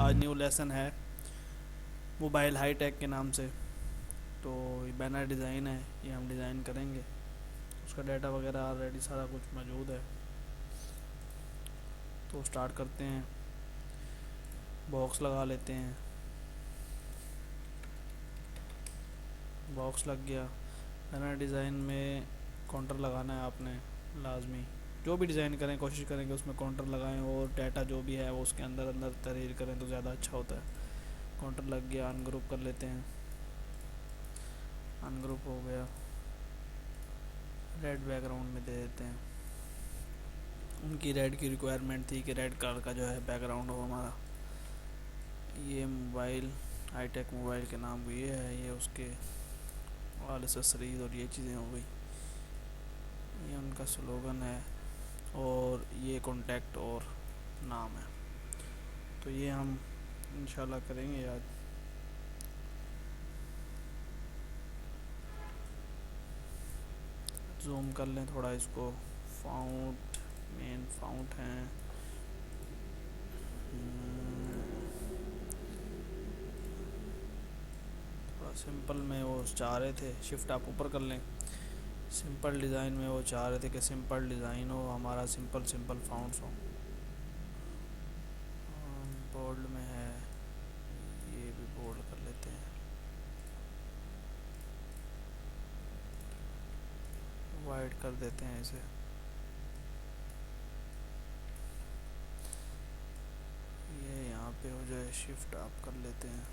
आज new lesson है mobile high tech के नाम से। तो ये बैनर डिज़ाइन है, ये हम डिज़ाइन करेंगे। उसका डाटा वगैरह ऑलरेडी सारा कुछ मौजूद है। तो स्टार्ट करते हैं, बॉक्स लगा लेते हैं। बॉक्स लग गया। बैनर डिज़ाइन में काउंटर लगाना है आपने लाजमी। जो भी डिज़ाइन करें कोशिश करें कि उसमें काउंटर लगाएं और डाटा जो भी है वो उसके अंदर अंदर तहरीर करें तो ज़्यादा अच्छा होता है। काउंटर लग गया, अनग्रुप कर लेते हैं। अनग्रुप हो गया, रेड बैकग्राउंड में दे देते हैं। उनकी रेड की रिक्वायरमेंट थी कि रेड कलर का जो है बैकग्राउंड हो हमारा। ये मोबाइल हाईटेक मोबाइल के नाम ये है, ये उसके ऑल एसेसरीज और ये चीज़ें हो गई। ये उनका स्लोगन है और ये कॉन्टैक्ट और नाम है। तो ये हम इंशाल्लाह करेंगे आज। जूम कर लें थोड़ा इसको। फाउंट, मेन फाउंट हैं। थोड़ा सिंपल में वो चाह रहे थे, शिफ्ट आप ऊपर कर लें। सिंपल डिज़ाइन में वो चाह रहे थे कि सिंपल डिज़ाइन हो हमारा, सिंपल सिंपल फाउंट्स हो। बोल्ड में है, ये भी बोल्ड कर लेते हैं। वाइड कर देते हैं इसे। ये यहाँ पे हो जाए, शिफ्ट आप कर लेते हैं।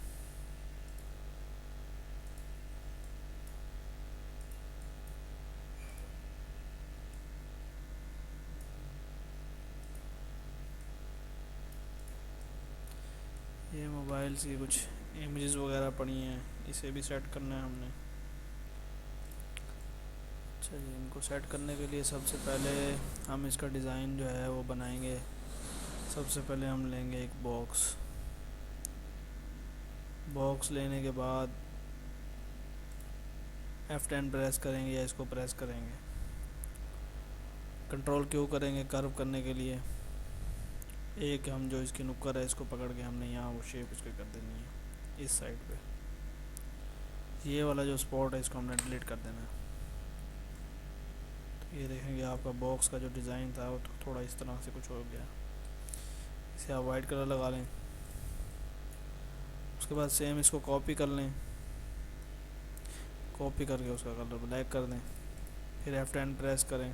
ये मोबाइल की कुछ इमेजेस वगैरह पड़ी हैं, इसे भी सेट करना है हमने। चलिए, इनको सेट करने के लिए सबसे पहले हम इसका डिज़ाइन जो है वो बनाएंगे। सबसे पहले हम लेंगे एक बॉक्स। बॉक्स लेने के बाद F10 प्रेस करेंगे या इसको प्रेस करेंगे। कंट्रोल क्यों करेंगे कर्व करने के लिए। एक हम जो इसकी नुक्कर है इसको पकड़ के हमने यहाँ वो शेप इसको कर देनी है इस साइड पे। ये वाला जो स्पॉट है इसको हमने डिलीट कर देना है। तो ये देखेंगे आपका बॉक्स का जो डिज़ाइन था वो थोड़ा इस तरह से कुछ हो गया। इसे आप वाइट कलर लगा लें। उसके बाद सेम इसको कॉपी कर लें। कॉपी करके उसका कलर ब्लैक कर दें। फिर F10 प्रेस करें।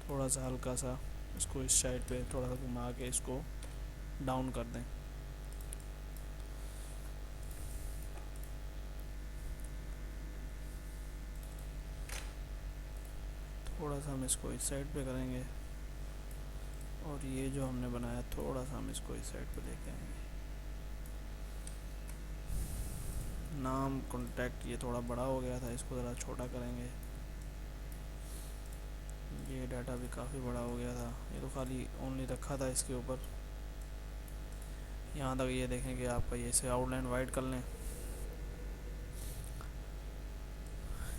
थोड़ा सा हल्का सा इसको इस साइड पे थोड़ा सा घुमा के इसको डाउन कर दें। थोड़ा सा हम इसको इस साइड पे करेंगे और ये जो हमने बनाया थोड़ा सा हम इसको इस साइड पे लेके आएंगे। नाम कॉन्टैक्ट ये थोड़ा बड़ा हो गया था, इसको ज़रा छोटा करेंगे। ये डाटा भी काफ़ी बड़ा हो गया था, ये तो खाली ओनली रखा था इसके ऊपर। यहाँ तक ये देखें कि आपका ये से आउटलाइन वाइड कर लें।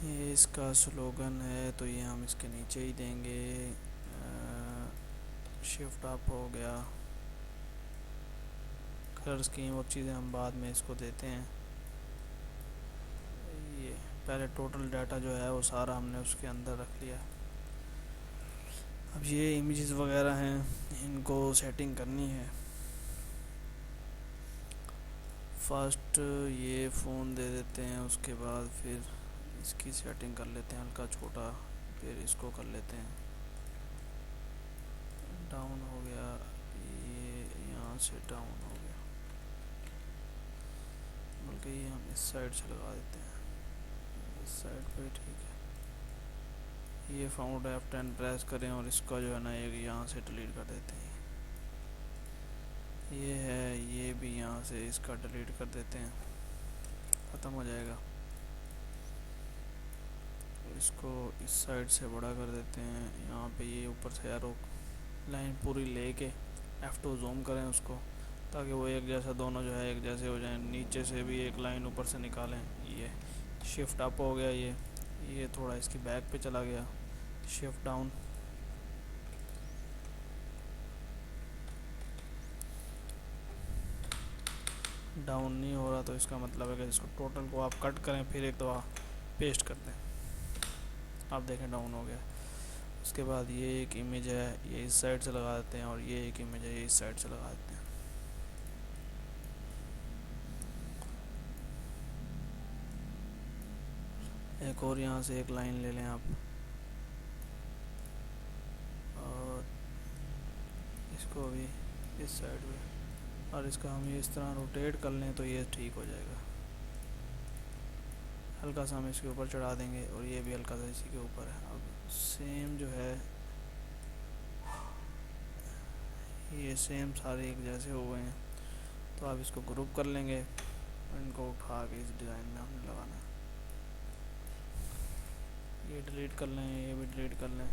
ये इसका स्लोगन है तो ये हम इसके नीचे ही देंगे। शिफ्ट अप हो गया। कलर स्कीम और चीज़ें हम बाद में इसको देते हैं। ये पहले टोटल डाटा जो है वो सारा हमने उसके अंदर रख लिया। अब ये इमेजेस वगैरह हैं, इनको सेटिंग करनी है। फर्स्ट ये फ़ोन दे देते हैं, उसके बाद फिर इसकी सेटिंग कर लेते हैं हल्का छोटा। फिर इसको कर लेते हैं डाउन हो गया, ये यहाँ से डाउन हो गया। बल्कि ये हम इस साइड से लगा देते हैं, इस साइड पे ठीक है। ये फाउंड F10 प्रेस करें और इसका जो है ना एक यहाँ से डिलीट कर देते हैं। ये है, ये भी यहाँ से इसका डिलीट कर देते हैं, ख़त्म हो जाएगा। इसको इस साइड से बड़ा कर देते हैं। यहाँ पे ये ऊपर से एरो लाइन पूरी लेके F2 जूम करें उसको, ताकि वो एक जैसा दोनों जो है एक जैसे हो जाएं। नीचे से भी एक लाइन ऊपर से निकालें। ये शिफ्ट अप हो गया, ये थोड़ा इसकी बैक पे चला गया। शिफ्ट डाउन, डाउन नहीं हो रहा, तो इसका मतलब है कि इसको टोटल को आप कट करें, फिर एक दफ़ा पेस्ट कर दें। आप देखें डाउन हो गया। उसके बाद ये एक इमेज है, ये इस साइड से लगा देते हैं, और ये एक इमेज है, ये इस साइड से लगा देते हैं। एक और यहाँ से एक लाइन ले लें आप, और इसको भी इस साइड में, और इसका हम ये इस तरह रोटेट कर लें तो ये ठीक हो जाएगा। हल्का सा हम इसके ऊपर चढ़ा देंगे, और ये भी हल्का सा इसी के ऊपर है। अब सेम जो है, ये सेम सारे एक जैसे हो गए हैं, तो आप इसको ग्रुप कर लेंगे, और इनको उठा के इस डिज़ाइन में हमने लगाना है। ये डिलीट कर लें, ये भी डिलीट कर लें।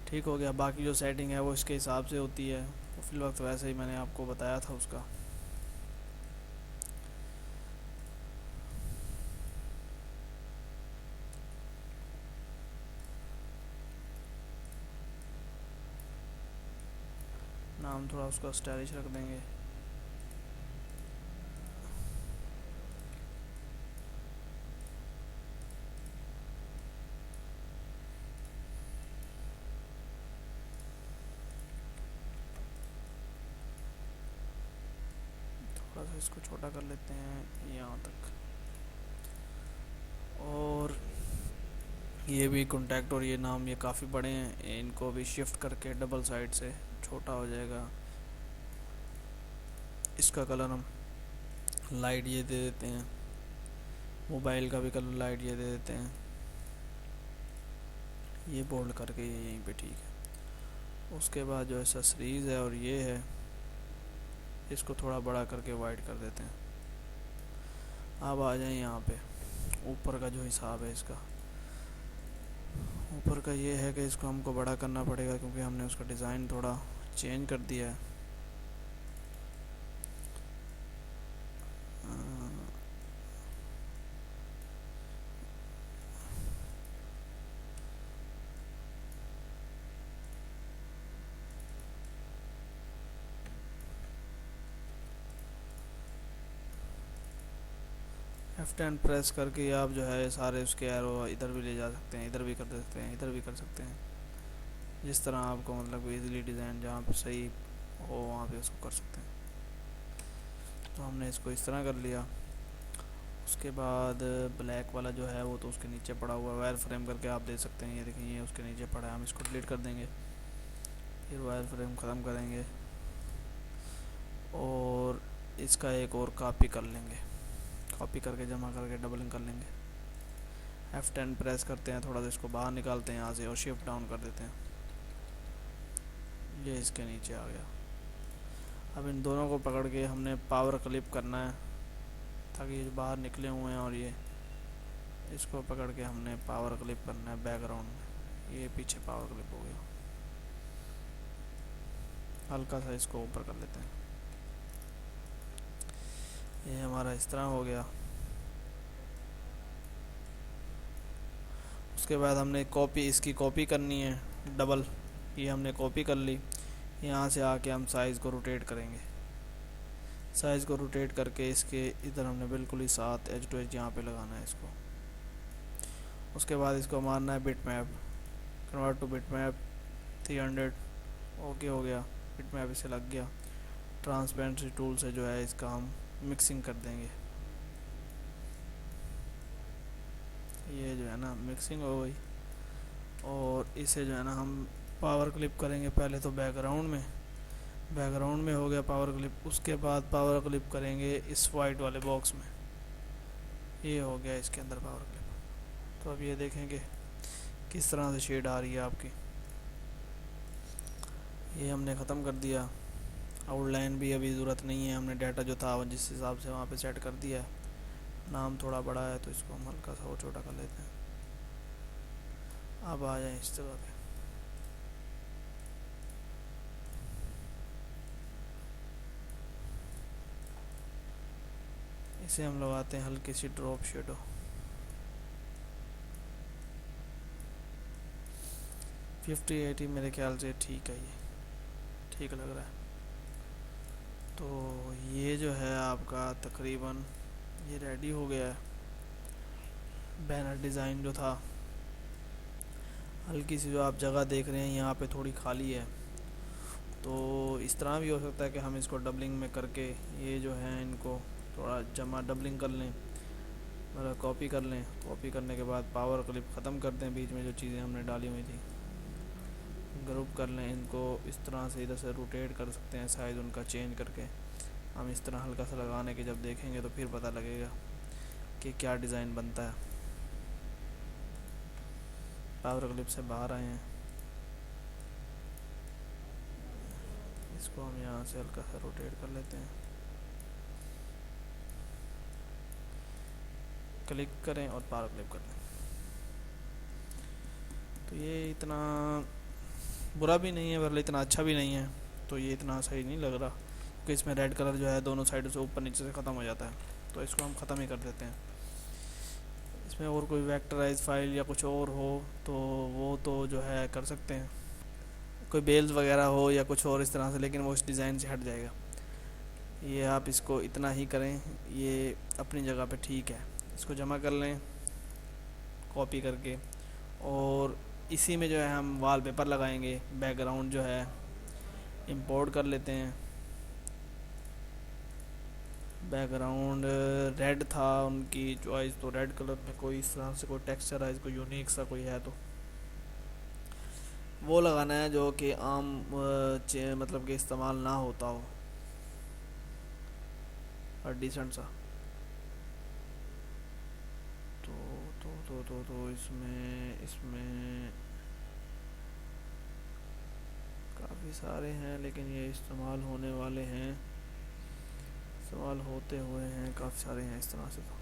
ठीक हो गया। बाकी जो सेटिंग है वो इसके हिसाब से होती है, तो फिल वक्त वैसे ही मैंने आपको बताया था उसका। नाम थोड़ा उसका स्टाइलिश रख देंगे। थोड़ा सा इसको छोटा कर लेते हैं यहाँ तक। और ये भी कॉन्टैक्ट और ये नाम ये काफ़ी बड़े हैं, इनको भी शिफ्ट करके डबल साइड से छोटा हो जाएगा। इसका कलर हम लाइट ये दे देते हैं, मोबाइल का भी कलर लाइट ये दे देते हैं। ये बोल्ड करके ये यहीं पे ठीक है। उसके बाद जो एसेसरीज़ है और ये है, इसको थोड़ा बड़ा करके वाइड कर देते हैं। अब आ जाए यहाँ पे ऊपर का जो हिसाब है इसका। ऊपर का ये है कि इसको हमको बड़ा करना पड़ेगा, क्योंकि हमने उसका डिज़ाइन थोड़ा चेंज कर दिया है। F10 प्रेस करके आप जो है सारे उसके एरो इधर भी ले जा सकते हैं, इधर भी कर सकते हैं, इधर भी कर सकते हैं। जिस तरह आपको मतलब इजीली डिज़ाइन जहाँ पे सही हो वहाँ पे उसको कर सकते हैं। तो हमने इसको इस तरह कर लिया। उसके बाद ब्लैक वाला जो है वो तो उसके नीचे पड़ा हुआ, वायर फ्रेम करके आप दे सकते हैं। ये देखें, ये उसके नीचे पड़ा है, हम इसको डिलीट कर देंगे, फिर वायर फ्रेम ख़त्म करेंगे, और इसका एक और कॉपी कर लेंगे। कॉपी करके जमा करके डबलिंग कर लेंगे। F10 प्रेस करते हैं, थोड़ा सा इसको बाहर निकालते हैं यहाँ से, और शिफ्ट डाउन कर देते हैं। ये इसके नीचे आ गया। अब इन दोनों को पकड़ के हमने पावर क्लिप करना है, ताकि ये बाहर निकले हुए हैं, और ये इसको पकड़ के हमने पावर क्लिप करना है बैकग्राउंड में। ये पीछे पावर क्लिप हो गया। हल्का सा इसको ऊपर कर लेते हैं। ये हमारा इस तरह हो गया। उसके बाद हमने कॉपी, इसकी कॉपी करनी है डबल। ये हमने कॉपी कर ली। यहाँ से आके हम साइज़ को रोटेट करेंगे। साइज़ को रोटेट करके इसके इधर हमने बिल्कुल ही साथ एज टू एज यहाँ पे लगाना है इसको। उसके बाद इसको मारना है bit map, convert two bit map 300। Okay हो गया, बिट मैप इसे लग गया। ट्रांसपेरेंसी टूल से जो है इसका हम मिक्सिंग कर देंगे। ये जो है ना मिक्सिंग हो गई, और इसे जो है ना हम पावर क्लिप करेंगे। पहले तो बैकग्राउंड में हो गया पावर क्लिप। उसके बाद पावर क्लिप करेंगे इस वाइट वाले बॉक्स में। ये हो गया इसके अंदर पावर क्लिप। तो अब ये देखेंगे किस तरह से शेड आ रही है आपकी। ये हमने ख़त्म कर दिया। आउटलाइन भी अभी ज़रूरत नहीं है, हमने डाटा जो था जिस हिसाब से वहाँ पे सेट कर दिया है। नाम थोड़ा बड़ा है तो इसको हम हल्का सा और छोटा कर लेते हैं। अब आ जाए इस जगह पे। इसे हम लगाते हैं हल्की सी ड्रॉप शेडो। फिफ्टी 80 मेरे ख्याल से ठीक है, ये ठीक लग रहा है। तो ये जो है आपका तकरीबन ये रेडी हो गया है। बैनर डिज़ाइन जो था, हल्की सी जो आप जगह देख रहे हैं यहाँ पे थोड़ी खाली है, तो इस तरह भी हो सकता है कि हम इसको डबलिंग में करके ये जो है इनको थोड़ा जमा डबलिंग कर लें, मतलब कॉपी कर लें। कॉपी करने के बाद पावर क्लिप ख़त्म कर दें, बीच में जो चीज़ें हमने डाली हुई थी ग्रुप कर लें इनको। इस तरह से इधर से रोटेट कर सकते हैं, साइज़ उनका चेंज करके। हम इस तरह हल्का सा लगाने के जब देखेंगे तो फिर पता लगेगा कि क्या डिज़ाइन बनता है। पावर क्लिप से बाहर आए हैं, इसको हम यहाँ से हल्का सा रोटेट कर लेते हैं, क्लिक करें और पावर क्लिप कर दें। तो ये इतना बुरा भी नहीं है वरना इतना अच्छा भी नहीं है, तो ये इतना सही नहीं लग रहा क्योंकि इसमें रेड कलर जो है दोनों साइड से ऊपर नीचे से ख़त्म हो जाता है, तो इसको हम ख़त्म ही कर देते हैं। इसमें और कोई वेक्टराइज फाइल या कुछ और हो तो वो तो जो है कर सकते हैं, कोई बेल्स वगैरह हो या कुछ और इस तरह से, लेकिन वो इस डिज़ाइन से हट जाएगा। ये आप इसको इतना ही करें, ये अपनी जगह पे ठीक है। इसको जमा कर लें कॉपी करके, और इसी में जो है हम वॉलपेपर लगाएंगे। बैकग्राउंड जो है इंपोर्ट कर लेते हैं। बैकग्राउंड रेड था उनकी चॉइस, तो रेड कलर में कोई इस तरह से कोई टेक्सचराइज कोई यूनिक सा कोई है तो वो लगाना है, जो कि आम मतलब कि इस्तेमाल ना होता हो और डिसेंट सा। तो इसमें इसमें काफ़ी सारे हैं, लेकिन ये इस्तेमाल होने वाले हैं, इस्तेमाल होते हुए हैं, काफ़ी सारे हैं इस तरह से। तो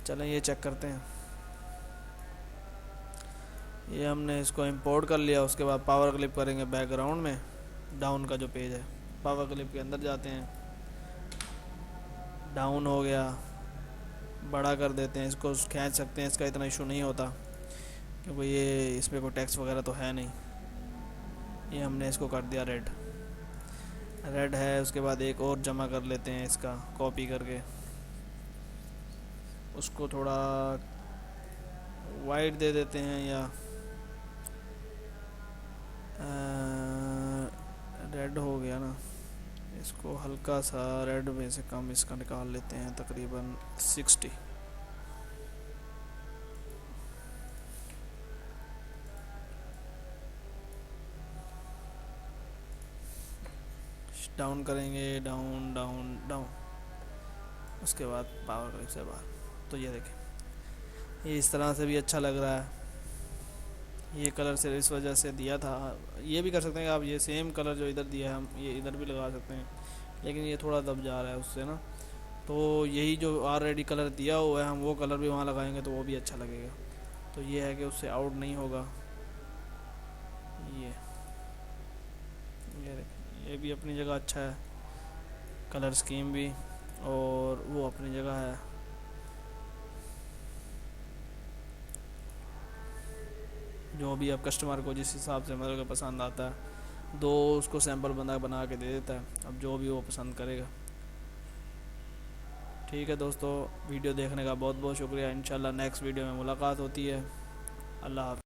चलें ये चेक करते हैं। ये हमने इसको इंपोर्ट कर लिया, उसके बाद पावर क्लिप करेंगे बैकग्राउंड में, डाउन का जो पेज है पावर क्लिप के अंदर जाते हैं, डाउन हो गया, बड़ा कर देते हैं, इसको खींच सकते हैं, इसका इतना इशू नहीं होता क्योंकि ये इसमें कोई टेक्स्ट वगैरह तो है नहीं। ये हमने इसको कर दिया रेड, रेड है। उसके बाद एक और जमा कर लेते हैं इसका कॉपी करके, उसको थोड़ा वाइट दे देते हैं या रेड हो गया ना, इसको हल्का सा रेड में से कम इसका निकाल लेते हैं, तकरीबन 60। डाउन करेंगे, डाउन डाउन डाउन, उसके बाद पावर क्लिप से बाहर। तो ये देखें, ये इस तरह से भी अच्छा लग रहा है। ये कलर से इस वजह से दिया था, ये भी कर सकते हैं आप, ये सेम कलर जो इधर दिया है हम ये इधर भी लगा सकते हैं, लेकिन ये थोड़ा दब जा रहा है उससे ना, तो यही जो ऑलरेडी कलर दिया हुआ है हम वो कलर भी वहाँ लगाएंगे तो वो भी अच्छा लगेगा। तो ये है कि उससे आउट नहीं होगा। ये ये भी अपनी जगह अच्छा है, कलर स्कीम भी, और वो अपनी जगह है। जो भी आप कस्टमर को जिस हिसाब से मतलब पसंद आता है, दो उसको सैंपल बना बना के दे देता है, अब जो भी वो पसंद करेगा। ठीक है दोस्तों, वीडियो देखने का बहुत बहुत शुक्रिया। इंशाल्लाह नेक्स्ट वीडियो में मुलाकात होती है। अल्लाह हाफ़िज़।